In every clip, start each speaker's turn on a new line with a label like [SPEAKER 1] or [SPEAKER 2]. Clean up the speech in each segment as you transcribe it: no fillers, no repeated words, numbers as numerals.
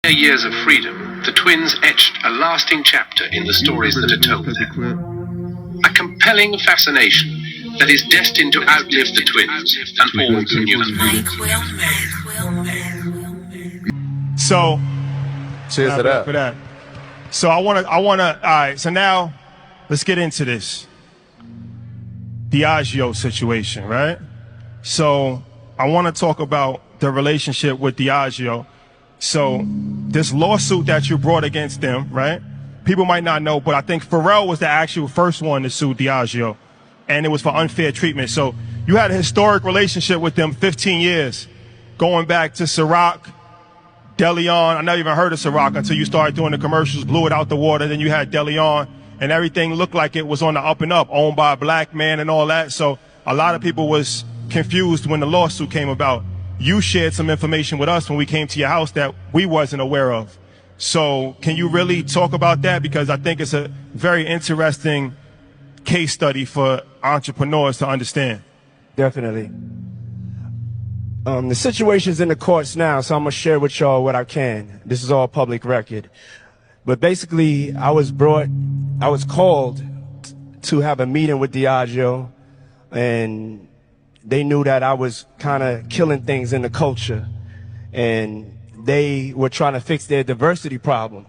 [SPEAKER 1] their years of freedom, the twins etched a lasting chapter in the stories that are told there. A compelling fascination that is destined to outlive the twins and all who knew them.
[SPEAKER 2] So,
[SPEAKER 3] cheers to that.
[SPEAKER 2] For that. So I wanna, all right, so now let's get into this Diageo situation, right? So I wanna talk about the relationship with Diageo. So this lawsuit that you brought against them, right? People might not know, but I think Pharrell was the actual first one to sue Diageo, and it was for unfair treatment. So you had a historic relationship with them, 15 years, going back to Ciroc, DeLeón. I never even heard of Ciroc until you started doing the commercials, blew it out the water. Then you had DeLeón, and everything looked like it was on the up and up, owned by a black man and all that. So a lot of people was confused when the lawsuit came about. You shared some information with us when we came to your house that we wasn't aware of. So can you really talk about that? Because I think it's a very interesting case study for entrepreneurs to understand.
[SPEAKER 4] Definitely. The situation's in the courts now, so I'm going to share with y'all what I can. This is all public record. But basically, I was called to have a meeting with Diageo, and they knew that I was kind of killing things in the culture, and they were trying to fix their diversity problem.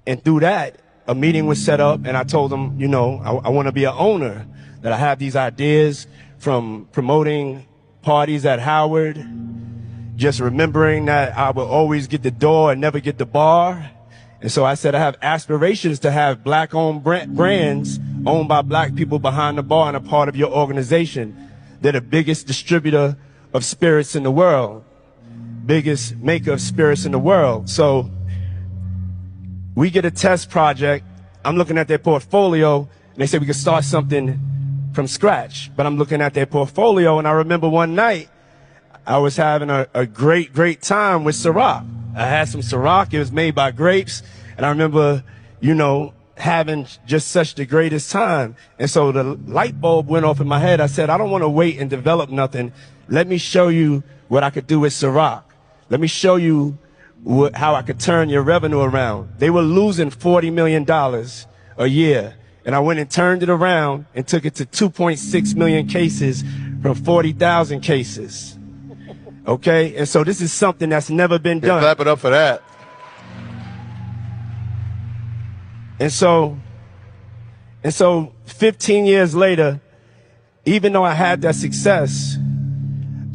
[SPEAKER 4] And through that, a meeting was set up, and I told them, you know, I want to be an owner, that I have these ideas from promoting parties at Howard, just remembering that I would always get the door and never get the bar. And so I said I have aspirations to have black-owned brands owned by black people behind the bar and a part of your organization. They're the biggest distributor of spirits in the world, biggest maker of spirits in the world. So we get a test project. I'm looking at their portfolio, and they say we can start something from scratch. But I'm looking at their portfolio, and I remember one night I was having a great time with Ciroc. I had some Ciroc. It was made by grapes, and I remember, you know, having just such the greatest time. And so the light bulb went off in my head. I said, I don't want to wait and develop nothing. Let me show you what I could do with Ciroc. Let me show you how I could turn your revenue around. They were losing $40 million a year. And I went and turned it around and took it to 2.6 million cases from 40,000 cases. Okay? And so this is something that's never been done.
[SPEAKER 3] Clap it up for that.
[SPEAKER 4] And so 15 years later, even though I had that success,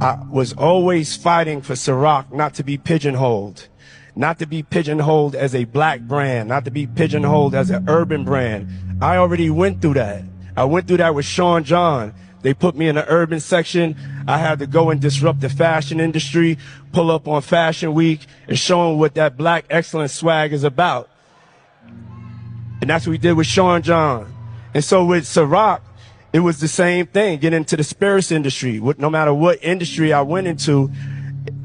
[SPEAKER 4] I was always fighting for Ciroc not to be pigeonholed. Not to be pigeonholed as a black brand, not to be pigeonholed as an urban brand. I already went through that. I went through that with Sean John. They put me in the urban section. I had to go and disrupt the fashion industry, pull up on Fashion Week, and show them what that black excellence swag is about. And that's what we did with Sean John. And so with Ciroc, it was the same thing, get into the spirits industry. No matter what industry I went into,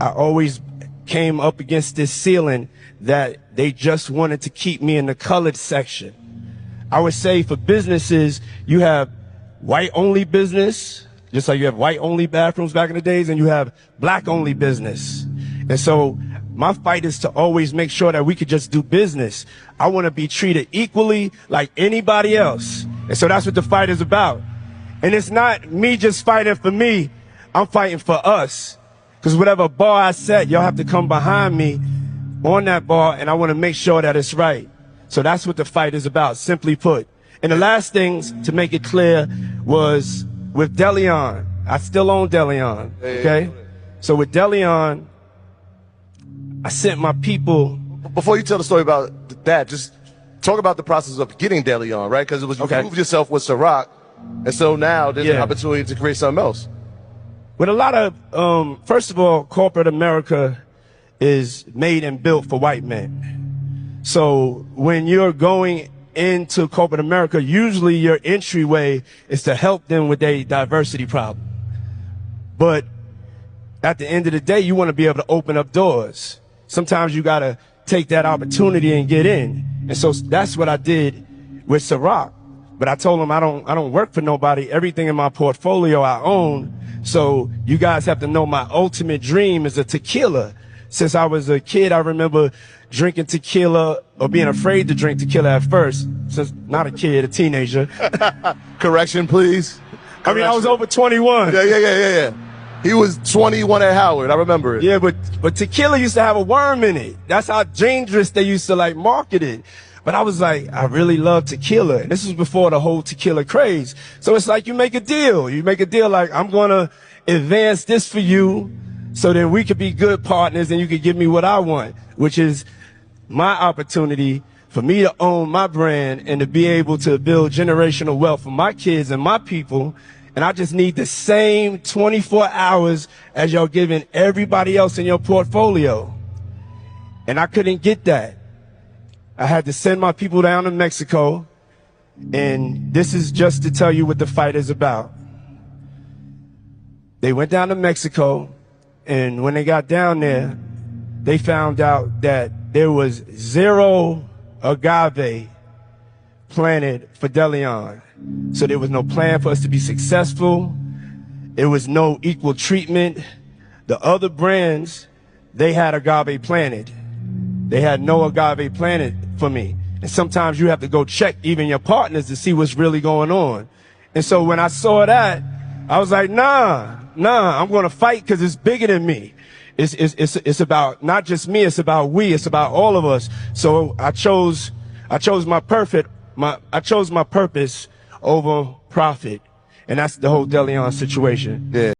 [SPEAKER 4] I always came up against this ceiling that they just wanted to keep me in the colored section. I would say for businesses, you have white-only business, just like you have white-only bathrooms back in the days, and you have black-only business. And so my fight is to always make sure that we could just do business. I want to be treated equally like anybody else. And so that's what the fight is about. And it's not me just fighting for me. I'm fighting for us. Because whatever bar I set, y'all have to come behind me on that bar, and I want to make sure that it's right. So that's what the fight is about, simply put. And the last things, to make it clear, was with DeLeón. I still own DeLeón, okay? So with DeLeón, I sent my people.
[SPEAKER 3] Before you tell the story about that, just talk about the process of getting DeLeón, right? Because it was you proved yourself with Ciroc, and so now there's an opportunity to create something else.
[SPEAKER 4] With a lot of, first of all, corporate America is made and built for white men. So when you're going into corporate America, usually your entryway is to help them with their diversity problem. But at the end of the day, you want to be able to open up doors. Sometimes you got to take that opportunity and get in. And so that's what I did with Ciroc. But I told them I don't work for nobody. Everything in my portfolio I own. So you guys have to know my ultimate dream is a tequila. since I was a kid, I remember drinking tequila or being afraid to drink tequila at first. Since not a kid, a teenager.
[SPEAKER 3] Correction, please.
[SPEAKER 4] I mean, I was over 21.
[SPEAKER 3] Yeah. He was 21 at Howard. I remember it.
[SPEAKER 4] Yeah, but tequila used to have a worm in it. That's how dangerous they used to like market it. But I was like, I really love tequila. And this was before the whole tequila craze. So it's like you make a deal. You make a deal like, I'm going to advance this for you so that we could be good partners and you could give me what I want, which is my opportunity for me to own my brand and to be able to build generational wealth for my kids and my people. And I just need the same 24 hours as y'all giving everybody else in your portfolio. And I couldn't get that. I had to send my people down to Mexico. And this is just to tell you what the fight is about. They went down to Mexico, and when they got down there, they found out that there was 0 agave planted for DeLeón. So there was no plan for us to be successful. There was no equal treatment. The other brands, they had agave planted. They had no agave planted for me. And sometimes you have to go check even your partners to see what's really going on. And so when I saw that, I was like, nah, I'm going to fight because it's bigger than me. It's about not just me, it's about we, it's about all of us. So I chose my purpose over profit. And that's the whole DeLeón situation.
[SPEAKER 3] Yeah.